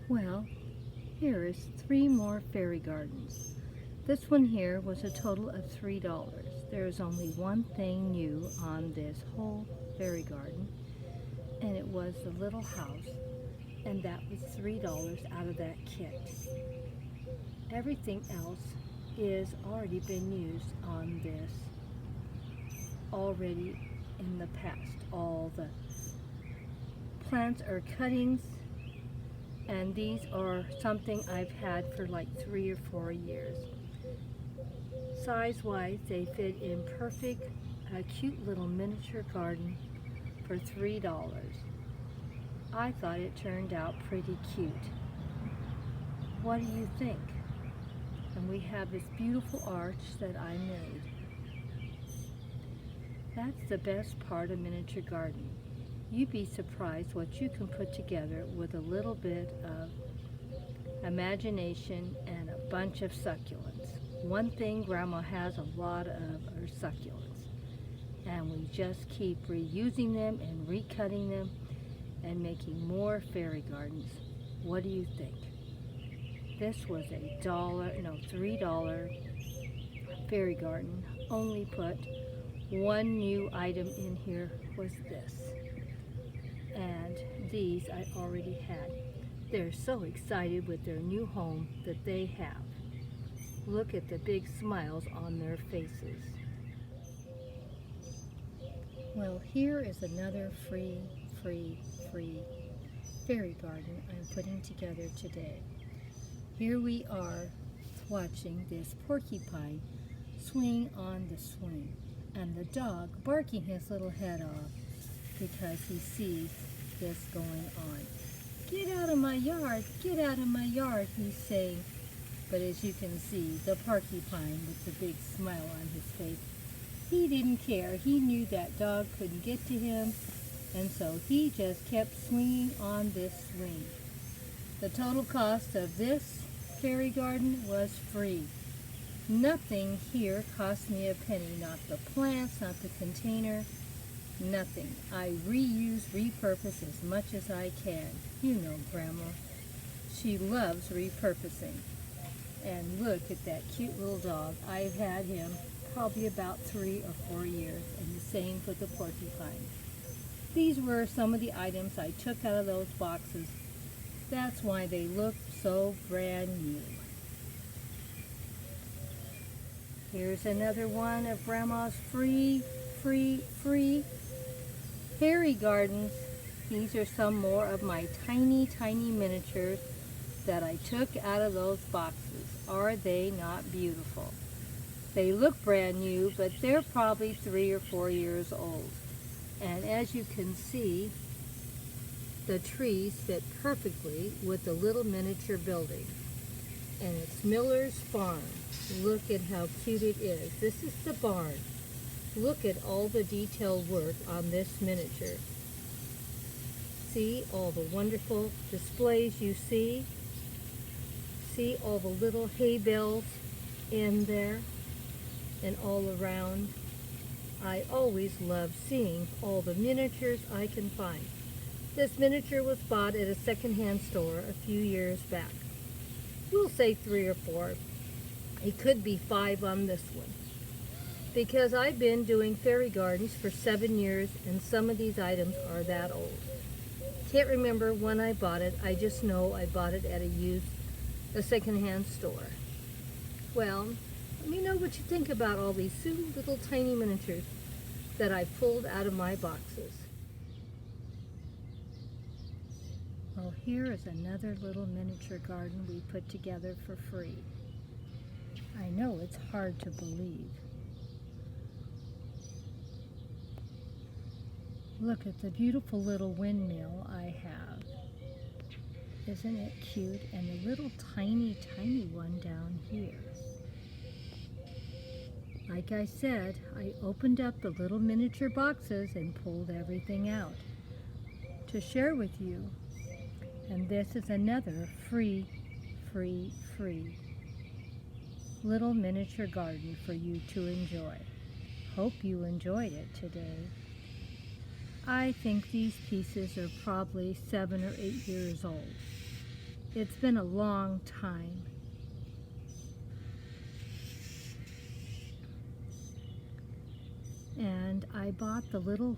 Well, here is 3 more fairy gardens. This one here was a total of $3. There is only one thing new on this whole fairy garden, and it was the little house, and that was $3 out of that kit. Everything else is already been used on this already in the past. All the plants are cuttings, and these are something I've had for like 3 or 4 years. Size-wise, they fit in perfect, a cute little miniature garden for $3. I thought it turned out pretty cute. What do you think? And we have this beautiful arch that I made. That's the best part of miniature gardening. You'd be surprised what you can put together with a little bit of imagination and a bunch of succulents. One thing Grandma has a lot of are succulents, and we just keep reusing them and recutting them and making more fairy gardens. What do you think? This was $3 fairy garden. Only put one new item in here, was this. And these I already had. They're so excited with their new home that they have. Look at the big smiles on their faces. Well, here is another free fairy garden I'm putting together today. Here we are watching this porcupine swing on the swing, and the dog barking his little head off because he sees this going on. "Get out of my yard, get out of my yard," he's saying. But as you can see, the porcupine with the big smile on his face, he didn't care. He knew that dog couldn't get to him, and so he just kept swinging on this swing. The total cost of this fairy garden was free. Nothing here cost me a penny, not the plants, not the container, nothing. I reuse, repurpose as much as I can. You know Grandma. She loves repurposing. And look at that cute little dog. I've had him probably about 3 or 4 years, and the same for the porcupine. These were some of the items I took out of those boxes. That's why they look so brand new. Here's another one of Grandma's free fairy gardens. These are some more of my tiny miniatures that I took out of those boxes. Are they not beautiful? They look brand new, but they're probably 3 or 4 years old. And as you can see, the trees fit perfectly with the little miniature building. And it's Miller's Farm. Look at how cute it is. This is the barn. Look at all the detailed work on this miniature. See all the wonderful displays you see? See all the little hay bales in there and all around? I always love seeing all the miniatures I can find. This miniature was bought at a secondhand store a few years back. We'll say 3 or 4. It could be 5 on this one, because I've been doing fairy gardens for 7 years, and some of these items are that old. Can't remember when I bought it. I just know I bought it at a secondhand store. Well, let me know what you think about all these little tiny miniatures that I pulled out of my boxes. Well, here is another little miniature garden we put together for free. I know it's hard to believe. Look at the beautiful little windmill I have. Isn't it cute? And the little tiny one down here. Like I said, I opened up the little miniature boxes and pulled everything out to share with you. And this is another free little miniature garden for you to enjoy. Hope you enjoyed it today. I think these pieces are probably 7 or 8 years old. It's been a long time. And I bought the little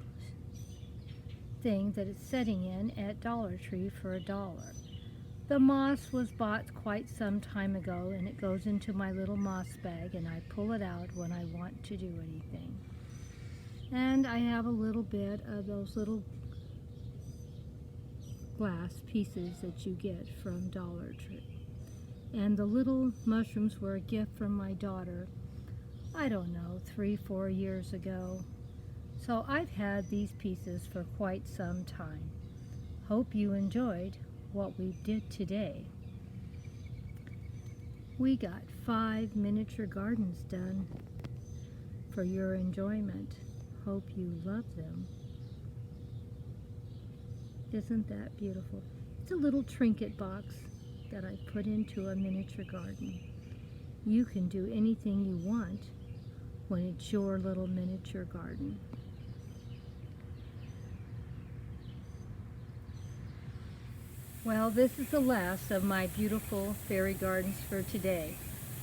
thing that it's setting in at Dollar Tree for $1. The moss was bought quite some time ago, and it goes into my little moss bag, and I pull it out when I want to do anything. And I have a little bit of those little glass pieces that you get from Dollar Tree. And the little mushrooms were a gift from my daughter, I don't know, 3-4 years ago. So I've had these pieces for quite some time. Hope you enjoyed what we did today. We got 5 miniature gardens done for your enjoyment. Hope you love them. Isn't that beautiful? It's a little trinket box that I put into a miniature garden. You can do anything you want when it's your little miniature garden. Well, this is the last of my beautiful fairy gardens for today.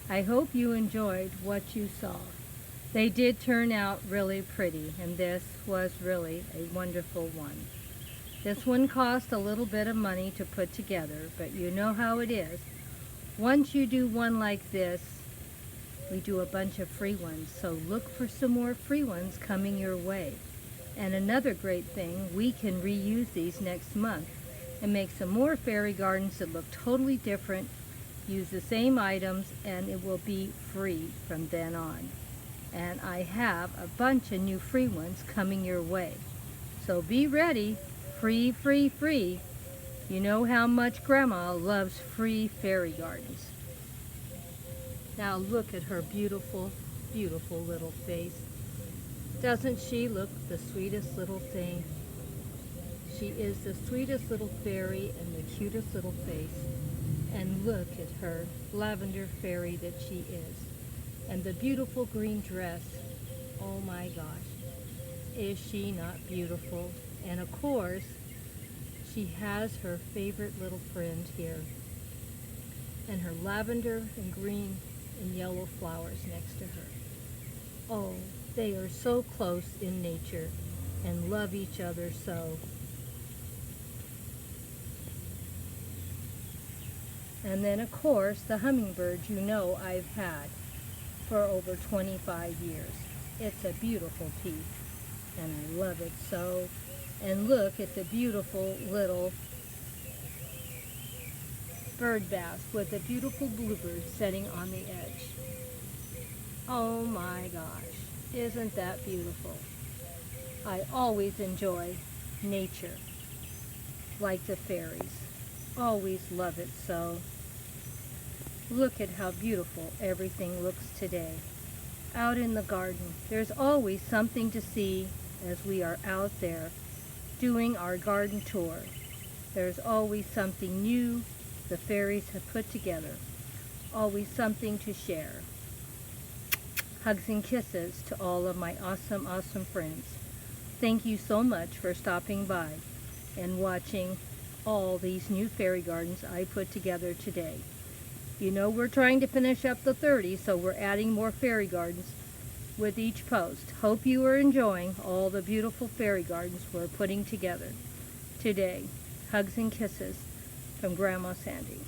I hope you enjoyed what you saw. They did turn out really pretty, and this was really a wonderful one. This one cost a little bit of money to put together, but you know how it is. Once you do one like this, we do a bunch of free ones, so look for some more free ones coming your way. And another great thing, we can reuse these next month and make some more fairy gardens that look totally different, use the same items, and it will be free from then on. And I have a bunch of new free ones coming your way. So be ready. Free, free, free. You know how much Grandma loves free fairy gardens. Now look at her beautiful, beautiful little face. Doesn't she look the sweetest little thing? She is the sweetest little fairy and the cutest little face. And look at her lavender fairy that she is. And the beautiful green dress. Oh my gosh. Is she not beautiful? And of course, she has her favorite little friend here. And her lavender and green and yellow flowers next to her. Oh, they are so close in nature and love each other so. And then of course, the hummingbird you know I've had for over 25 years. It's a beautiful piece, and I love it so. And look at the beautiful little bird bath with a beautiful bluebird sitting on the edge. Oh my gosh, isn't that beautiful? I always enjoy nature, like the fairies. Always love it so. Look at how beautiful everything looks today. Out in the garden, there's always something to see as we are out there doing our garden tour. There's always something new the fairies have put together. Always something to share. Hugs and kisses to all of my awesome, awesome friends. Thank you so much for stopping by and watching all these new fairy gardens I put together today. You know we're trying to finish up the 30, so we're adding more fairy gardens with each post. Hope you are enjoying all the beautiful fairy gardens we're putting together today. Hugs and kisses from Grandma Sandy.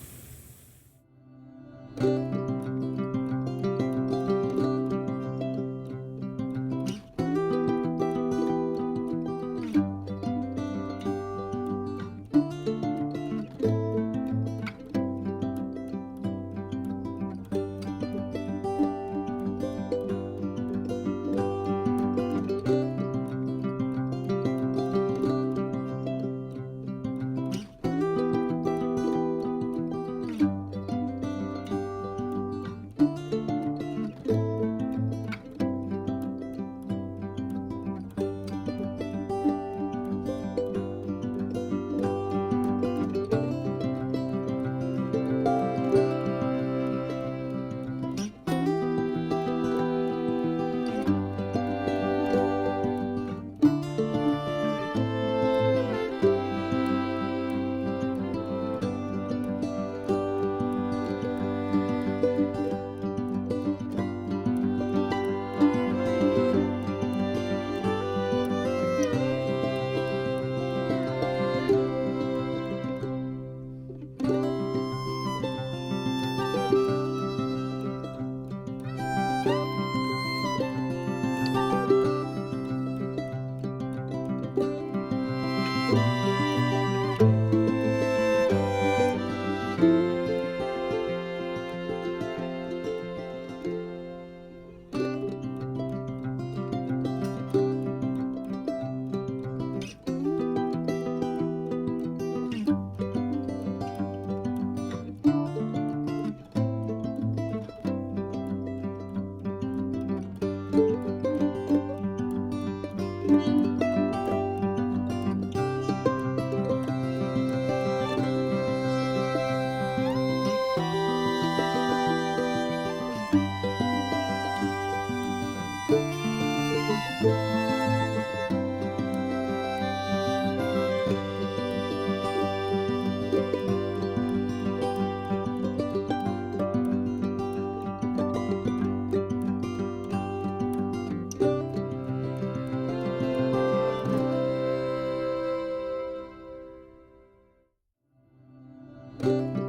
you.